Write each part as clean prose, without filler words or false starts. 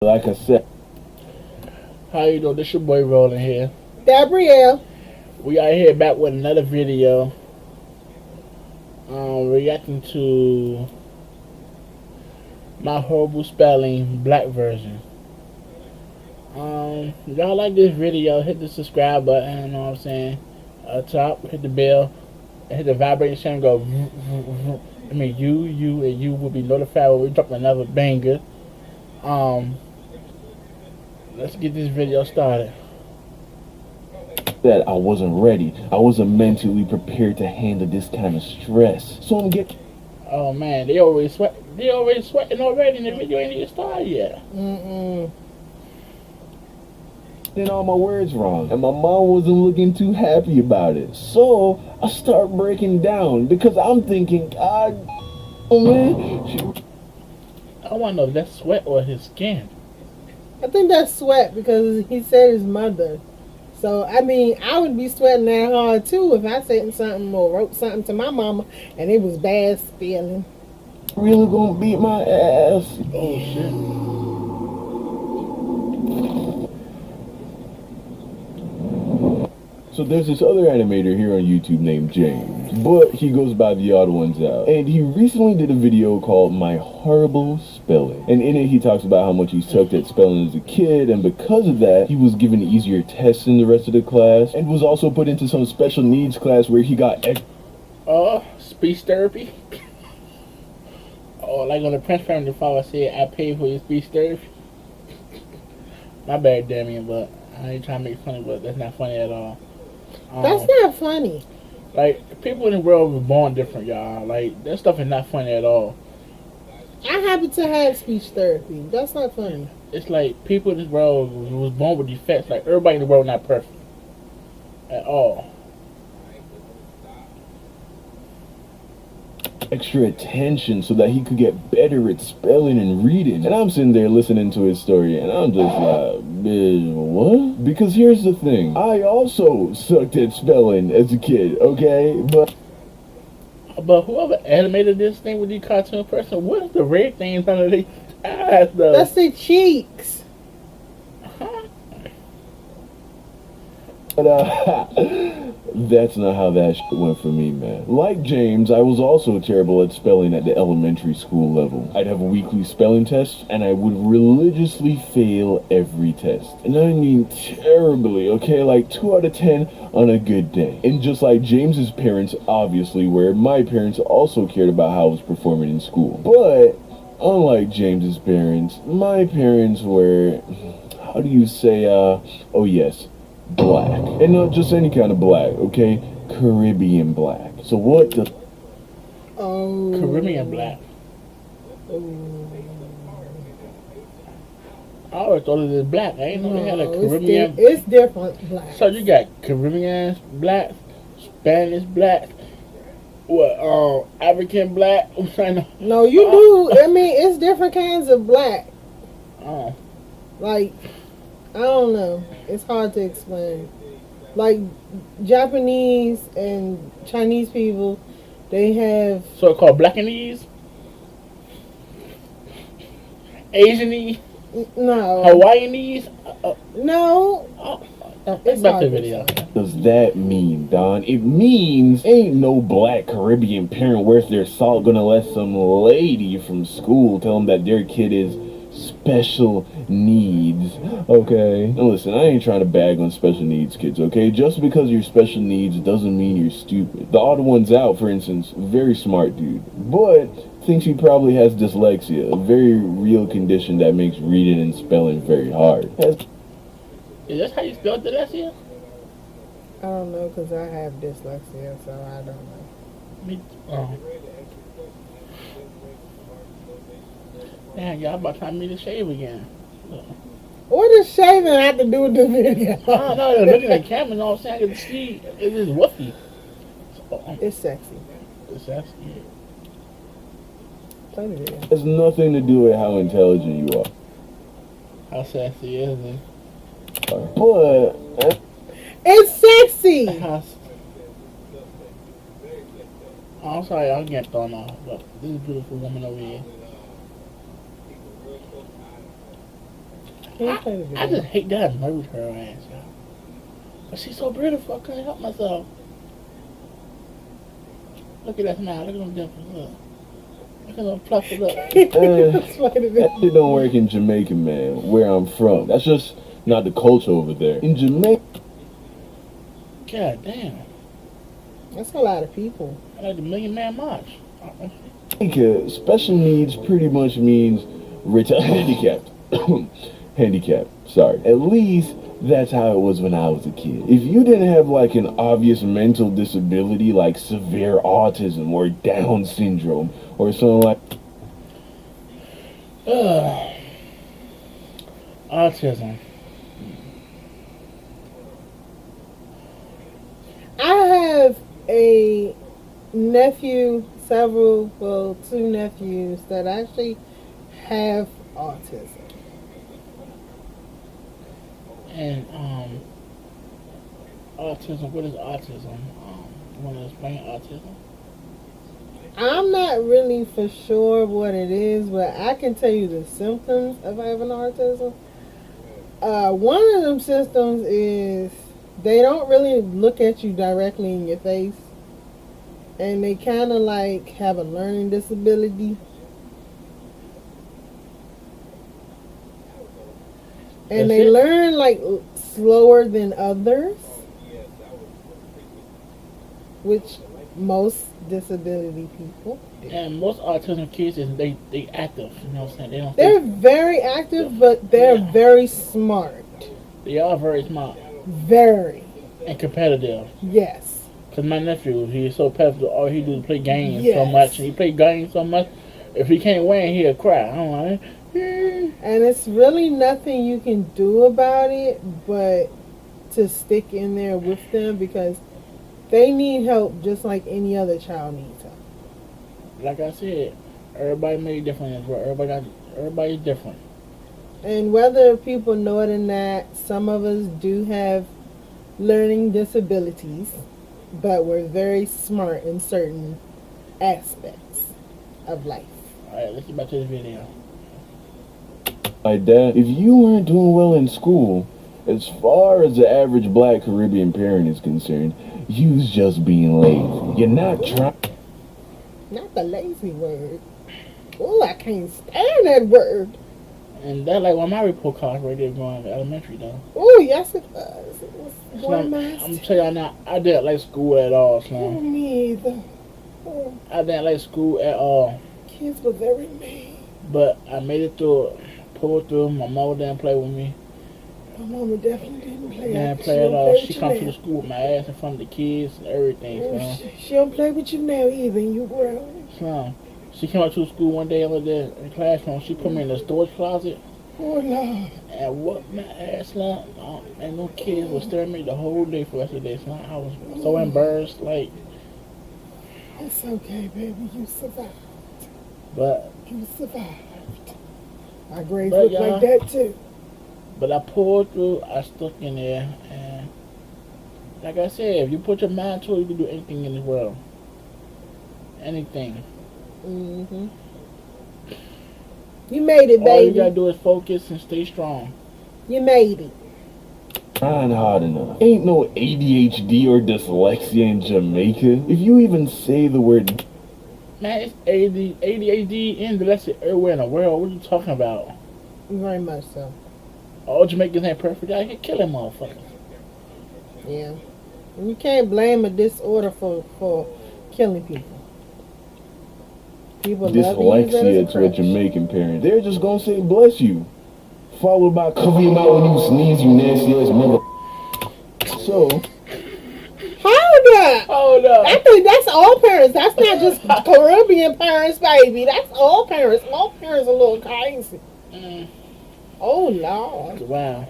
Like I said, How you doing? This your boy Rolling here. Gabrielle. We are here back with another video. Reacting to my horrible spelling black version. Y'all like this video? Hit the subscribe button. You know what I'm saying? Top, hit the bell, hit the vibration. Go. I mean, you will be notified when we drop another banger. Um, let's get this video started. that I wasn't ready. I wasn't mentally prepared to handle this kind of stress. So I'm getting. Oh man, they already sweat. They already sweating already, and the video ain't even started yet. All my words wrong, and my mom wasn't looking too happy about it. So I start breaking down because I'm thinking, God, oh man, I want to know if that's sweat or his skin. I think that's sweat because he said his mother. So, I mean, I would be sweating that hard too if I said something or wrote something to my mama and it was bad spelling. really gonna beat my ass. Oh shit. So there's this other animator here on YouTube named James, but he goes by the odd ones out. And he recently did a video called My Horrible Spelling. And in it he talks about how much he sucked at spelling as a kid, and because of that, he was given easier tests than the rest of the class, and was also put into some special needs class where he got Speech therapy. Oh, like on the Prince family father said, I paid for your speech therapy. My bad, Damien, but I ain't trying to make funny, but that's not funny at all. That's not funny. Like, people in the world were born different, y'all. Like, that stuff is not funny at all. I happen to have speech therapy. That's not funny. It's like people in this world was born with defects. Like, everybody in the world not perfect at all. extra attention so that he could get better at spelling and reading. And I'm sitting there listening to his story, and I'm just like, bitch, what? Because here's the thing. I also sucked at spelling as a kid, okay? But whoever animated this thing with the cartoon person, what is the red things under the eyes, though? That's the cheeks. Huh? But, that's not how that shit went for me, man. Like James, I was also terrible at spelling at the elementary school level. I'd have weekly spelling tests, and I would religiously fail every test. And I mean terribly, okay? Like 2 out of 10 on a good day. And just like James's parents obviously were, my parents also cared about how I was performing in school. But unlike James's parents, my parents were, how do you say, oh yes, black. And not just any kind of black, okay? Caribbean black. So what the... Oh. Caribbean black. Oh. I always thought it was black. I ain't know they had a Caribbean. It's different black. So you got Caribbean black, Spanish black, what, African black? No, you do. I mean, it's different kinds of black. Oh. Like, I don't know. It's hard to explain. Like, Japanese and Chinese people, they have... So it's called Blackanese? Asianese? No. Hawaiianese? No. It's back to the video. Does that mean, Don? It means ain't no black Caribbean parent worth their salt gonna let some lady from school tell them that their kid is special needs, okay? And listen, I ain't trying to bag on special needs kids, okay? Just because you're special needs doesn't mean you're stupid. The odd one's out, for instance, very smart dude, but thinks he probably has dyslexia, a very real condition that makes reading and spelling very hard. Is that how you spell dyslexia? I don't know, because I have dyslexia, so I don't know. Oh. Damn, y'all about time me to shave again. What does shaving have to do with the video? I don't know, they're looking at the camera and all of a sudden I can see it is woofy. So, It's sexy. it's actually, Play the video. It has nothing to do with how intelligent you are. how sexy is it? But It's sexy! I'm sorry, I'm getting thrown off, but this beautiful woman over here. Can't play the I video. just hate that I murdered her ass, y'all. But she's so beautiful, I couldn't help myself. Look at that smile, look at them dimples, look. Look at them fluffy, look. Let's play the That video. shit don't work in Jamaica, man, where I'm from. That's just not the culture over there. In Jamaica, God damn. That's a lot of people. I like the Million Man March. special needs pretty much means handicapped. Handicapped, sorry. At least that's how it was when I was a kid. If you didn't have like an obvious mental disability like severe autism or Down syndrome or something like Autism. I have a nephew, two nephews that actually have autism. And autism, what is autism? You want to explain autism? I'm not really for sure what it is, but I can tell you the symptoms of having autism. One of them symptoms is they don't really look at you directly in your face, and they kind of like have a learning disability. And That's they it? learn like slower than others, which most disability people do. And most autism kids is they active. You know what I'm saying? They don't. They're very active, but they're Yeah. very smart. They are very smart Very. and competitive. Yes. Cause my nephew, he's so competitive. All he do is play games so Yes. much. And he play games so much. If he can't win, he'll cry. I'm like, And it's really nothing you can do about it but to stick in there with them because they need help just like any other child needs help. like I said, everybody made different as well. Everybody's different. And whether people know it or not, some of us do have learning disabilities, but we're very smart in certain aspects of life. Alright, let's get back to this video. that. If you weren't doing well in school, as far as the average black Caribbean parent is concerned, you's just being lazy. You're not trying. Not the lazy word. Oh, I can't stand that word. And that's like one of my report cards right there going to elementary though. Oh, yes it was. It was So one I'm of my gonna tell y'all now, I didn't like school at all, Oh, Slim. me either. Oh, I didn't like school at all. kids were very mean. But I made it through it. Pulled through. My mother didn't play with me. My mama definitely didn't play. Didn't She play don't at all. play She with come you to the now. school with my ass in front of the kids and everything, Oh, Slim. she don't play with you now either. You grown. Slim. She came up to the school one day over there in the classroom. She put me in the storage closet Oh, Lord. and whooped my ass, Slim. And those kids was staring at me the whole day for the rest of the day, Slim. I was so embarrassed, like, It's okay, baby. You survived. but You survived. My grades But look y'all- like that, too. I pulled through. I stuck in there, and like I said, if you put your mind to it, you can do anything in this world. Anything. Mm-hmm. You made it, All you gotta baby. do is focus and stay strong. You made it. Trying hard enough. Ain't no ADHD or dyslexia in Jamaica. If you even say the word Man, it's ADHD and dyslexia everywhere in the world. What are you talking about? Very much so. All Jamaicans ain't perfect. I can kill them motherfuckers. Yeah. And you can't blame a disorder for killing people. People love to use that as dyslexia a to a crutch. Jamaican parent, they're just gonna say bless you, followed by cover your mouth when you sneeze, you nasty ass mother. So Hold up! Hold up. I think that's all parents. That's not just Caribbean parents, baby. That's all parents. All parents are a little crazy. Mm, Oh, Lord. wow.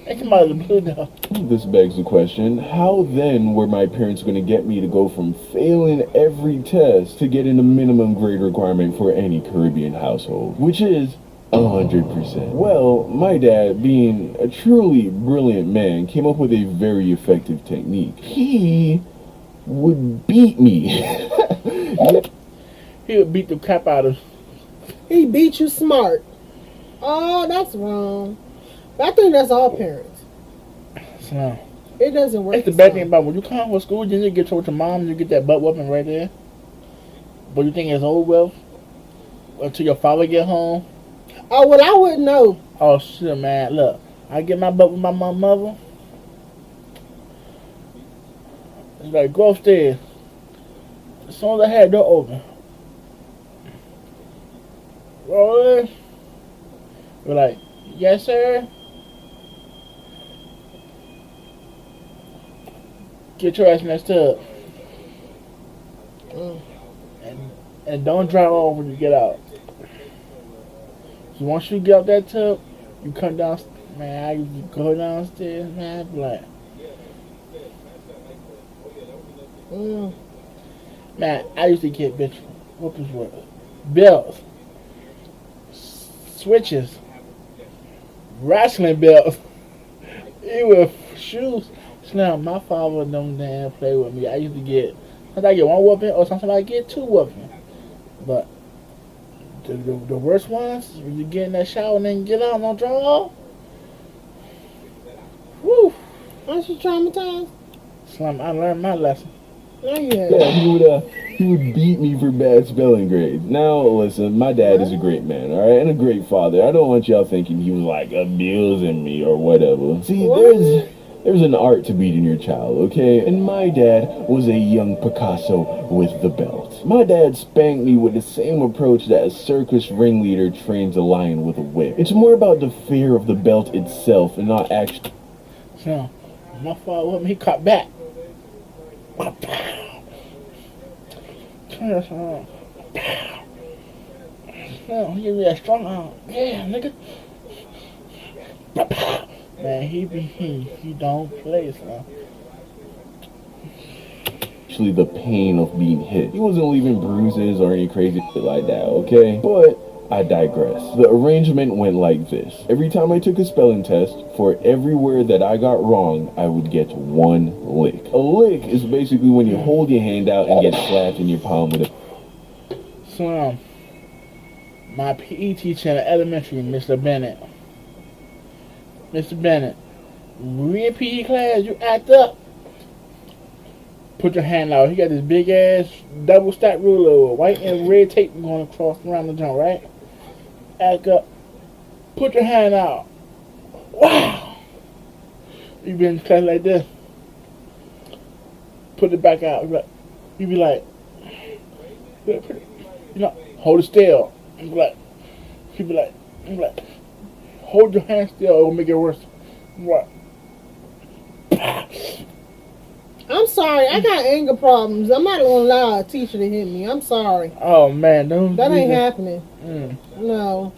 They come out of the blue though. this begs the question: how then were my parents gonna get me to go from failing every test to getting the minimum grade requirement for any Caribbean household, which is 100%? Well, my dad, being a truly brilliant man, came up with a very effective technique. He would beat me. He would beat the crap out of. He beat you smart. Oh, that's wrong. But I think that's all parents. So, It doesn't work. it's the bad thing about when you come home from school, you get told your mom, you get that butt whooping right there. But you think it's over with until your father get home. Oh, well, I wouldn't know. Oh shit, man! Look, I get my butt with my mother. It's like go upstairs. As soon as I had the door open, roll in. We're like, yes, sir. Get your ass in that tub. And don't drive off when you get out. So once you get out that tub, you come down. Man, I used to go downstairs, man. I'd be like, man, I used to get bitch whoopers with belts, switches, wrestling belts, even shoes. So now my father don't damn play with me. I used to get, sometimes I get one whooping or sometimes I get two whooping. But the worst ones, when you get in that shower and then get out and don't draw, woo. Aren't you traumatized? Slim, I learned my lesson. No, you haven't. Yeah, he would beat me for bad spelling grades. Now, listen, my dad is a great man, all right, and a great father. I don't want y'all thinking he was like abusing me or whatever. See, there's an art to beating your child, okay? And my dad was a young Picasso with the belt. My dad spanked me with the same approach that a circus ringleader trains a lion with a whip. It's more about the fear of the belt itself and not actually. So, my father with me, he caught back. He gave me that strong arm. Yeah, nigga. Man, he don't play, son. Actually, the pain of being hit. He wasn't leaving bruises or any crazy shit like that, okay? But I digress. The arrangement went like this. Every time I took a spelling test, for every word that I got wrong, I would get one lick. A lick is basically when you hold your hand out and get slapped in your palm with a... So, my PE teacher in elementary, Mr. Bennett. Mr. Bennett, we in PE class, you act up. Put your hand out. He got this big ass double stack ruler with white and red tape going across around the joint, right? Act up. Put your hand out. Wow. You been in class like this. Put it back out. You be like, you know, hold it still. You be like, hold your hand still, it will make it worse. What? I'm sorry, I got anger problems. I'm not gonna allow a teacher to hit me. I'm sorry. Oh man, don't. That ain't happening. No.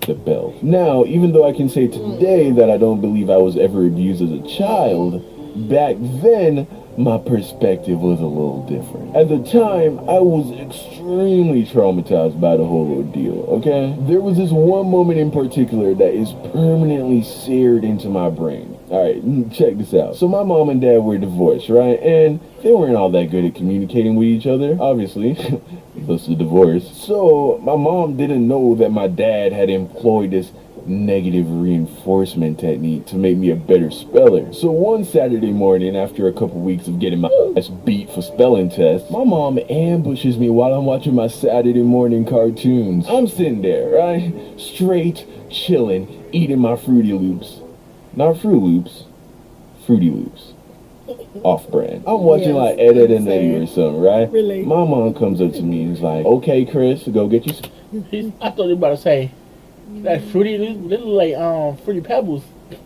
The belt. Now, even though I can say today that I don't believe I was ever abused as a child, back then, my perspective was a little different. At the time, I was extremely traumatized by the whole ordeal, okay? There was this one moment in particular that is permanently seared into my brain. Alright, check this out. So my mom and dad were divorced, right? And they weren't all that good at communicating with each other, obviously. Thus the divorce. So my mom didn't know that my dad had employed this negative reinforcement technique to make me a better speller. So one Saturday morning, after a couple weeks of getting my ass beat for spelling tests, my mom ambushes me while I'm watching my Saturday morning cartoons. I'm sitting there, right? Straight, chilling, eating my Fruity Loops. Not Fruit Loops, Fruity Loops. Off-brand. I'm watching like Ed, Edd n Eddy or something, right? Really? My mom comes up to me and is like, okay, Chris, go get you I thought you were about to say, that Fruity little like Fruity Pebbles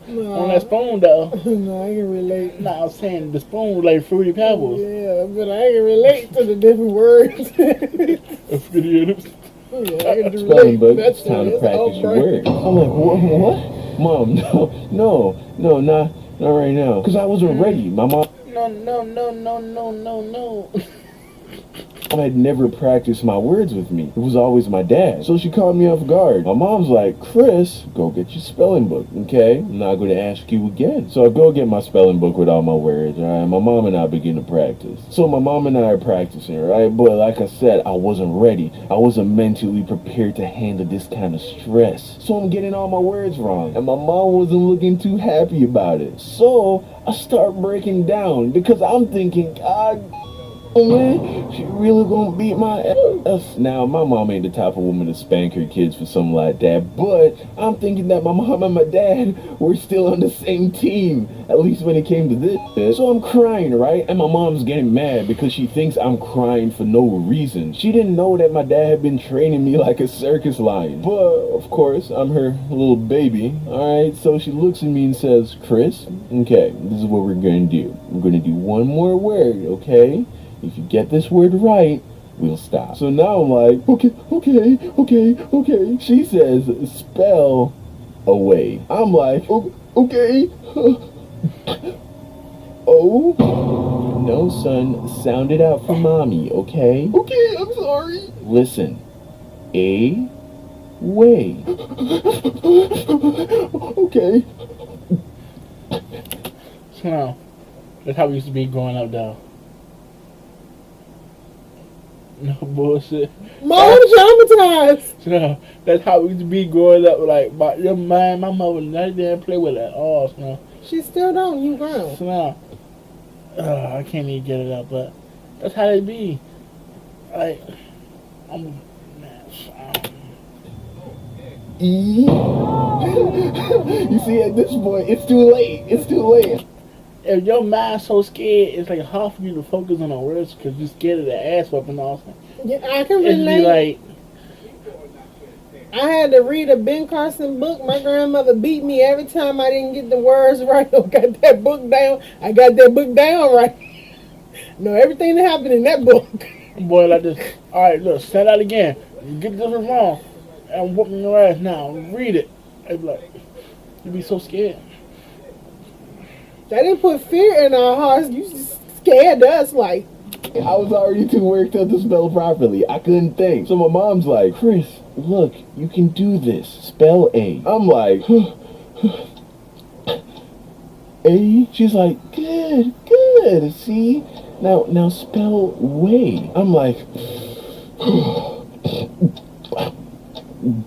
on that spoon though. No, I can relate. No, I was saying the spoon was like Fruity Pebbles. Yeah, but I can relate to the different words. Fruity Loops. Yeah, I can spelling relate. book. That's It's time to it. practice your It's words. I'm like, what? Mom, no, not right now. Because I wasn't ready. My mom... No. I had never practiced my words with me. It was always my dad. So she caught me off guard. My mom's like, Chris, go get your spelling book, okay? I'm not going to ask you again. So I go get my spelling book with all my words, all right? My mom and I begin to practice. So my mom and I are practicing, right? But like I said, I wasn't ready. I wasn't mentally prepared to handle this kind of stress. So I'm getting all my words wrong. And my mom wasn't looking too happy about it. So I start breaking down because I'm thinking, God, man, she really gonna beat my ass. Now, my mom ain't the type of woman to spank her kids for something like that, but I'm thinking that my mom and my dad were still on the same team, at least when it came to this. So I'm crying, right? And my mom's getting mad because she thinks I'm crying for no reason. She didn't know that my dad had been training me like a circus lion. But, of course, I'm her little baby, alright? So she looks at me and says, Chris, okay, this is what we're gonna do. We're gonna do one more word, okay? If you get this word right, we'll stop. So now I'm like, okay. She says, spell away. I'm like, okay. Oh, no, son, sound it out for mommy, okay? Okay, I'm sorry. Listen, a way. Okay. So, that's how we used to be growing up, though. No bullshit. Mom traumatized. So, that's how we used to be growing up. Like, my mother never didn't play with it at all. So, She still don't. You grown. so now, I can't even get it up, but that's how they be. Like, I'm. E. You see, at this point, it's too late. It's too late. If your mind's so scared, it's like hard for you to focus on the words because you're scared of the ass whooping also. Yeah, I can It'd be relate. like, I had to read a Ben Carson book. My grandmother beat me every time I didn't get the words right or got that book down. I got that book down right. No, everything that happened in that book. boy, like this. All right, look, say that again. You get this wrong. I'm whooping your ass now. Read it. I'd be like, you'd be so scared. That didn't put fear in our hearts. You just scared us, like. I was already too worked up to spell properly. I couldn't think. So my mom's like, Chris, look, you can do this. Spell A. I'm like, A? She's like, good. See? Now spell way. I'm like,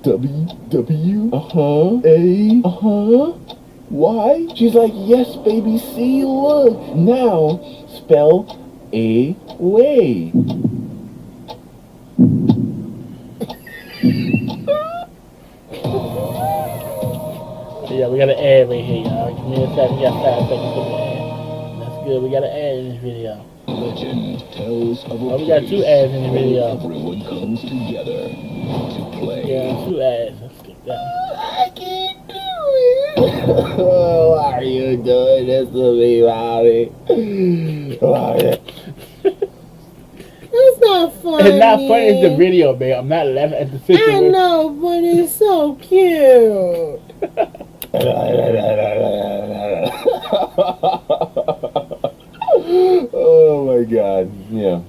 W, A, Y? She's like, yes, baby, see, look. Now, spell a way. Yeah, we got an ad right here, y'all. Give me a second. We got 5 seconds for the ad. That's good. We got an ad in this video. Legend tells of a Oh, we got 2 ads in the where video. everyone comes together to play. Yeah, 2 ads. Let's get that. I can't do it. Oh, why are you doing this to me, Bobby? That's not funny. It's not funny. It's the video, babe. I'm not laughing at the I situation. know, but it's so cute. Oh my god, yeah.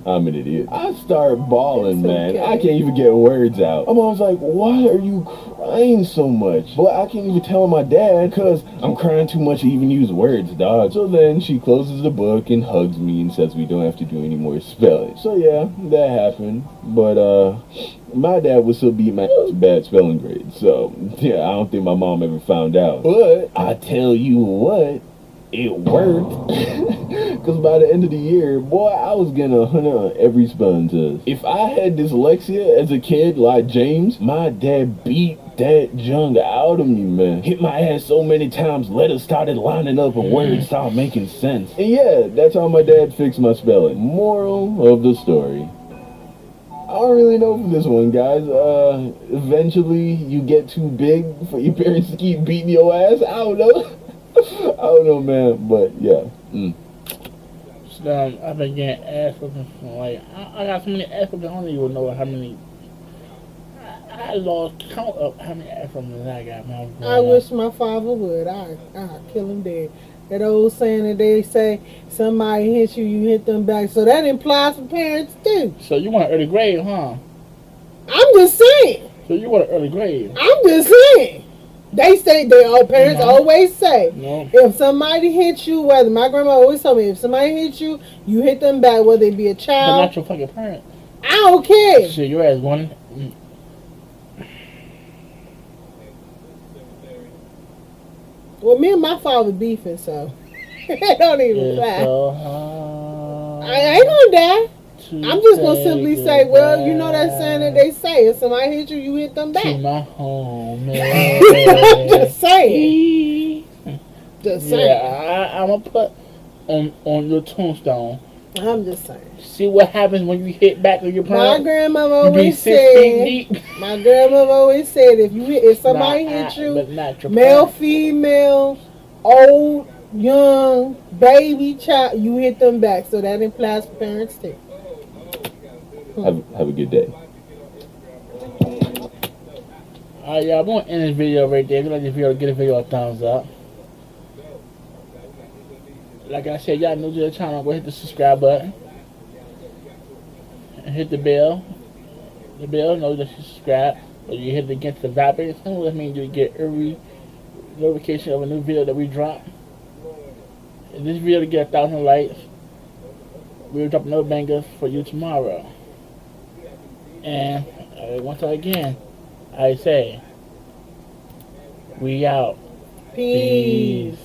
I'm an idiot. I start bawling, It's man. okay. I can't even get words out. My mom's like, why are you crying so much? But I can't even tell my dad because I'm crying too much to even use words, dog. So then she closes the book and hugs me and says we don't have to do any more spelling. So yeah, that happened. But my dad would still beat my bad spelling grade. So yeah, I don't think my mom ever found out. But I tell you what, it worked. Because by the end of the year, boy, I was getting 100 on every spelling test. If I had dyslexia as a kid like James, my dad beat that junk out of me, man. Hit my ass so many times, letters started lining up and words started making sense. And yeah, that's how my dad fixed my spelling. Moral of the story. I don't really know for this one, guys. Eventually you get too big for your parents to keep beating your ass. I don't know. I don't know, man, but yeah. I've been getting ass whooping from like I got so many ass whooping. I don't even know how many. I lost count of how many ass whoopings I got. Man, I wish my father would. I'd kill him dead. That old saying that they say, somebody hits you, you hit them back. So that implies for parents too. So you want an early grave, huh? I'm just saying. So you want an early grave? I'm just saying. They say, all parents always say, No. if somebody hits you, whether my grandma always told me, if somebody hits you, you hit them back, whether it be a But child. not your fucking parent. I don't care. Shit, your ass one. Well, me and my father beefing, so it don't even fly. So I ain't gonna die. I'm just gonna simply say, well, you know that saying that they say, if somebody hit you, you hit them back. To my home, man. I'm just saying. Just saying. Yeah, I'm gonna put on your tombstone. I'm just saying. See what happens when you hit back on your My parent. grandmother You be always 6 feet said. deep. My grandmother always said, if somebody hit you, but not your male, parent. female, old, young, baby, child, you hit them back. So that implies for parents too. Have a good day. Alright, y'all, I'm gonna end this video right there. If you like this video, give the video a thumbs up. Like I said, y'all new to the channel, go hit the subscribe button. And hit the bell. The bell knows that you subscribe. Or you hit it against the vibrating symbol. That means you get every notification of a new video that we drop. If this video to get 1,000 likes, we'll drop another banger for you tomorrow. And once again, I say, we out. Peace.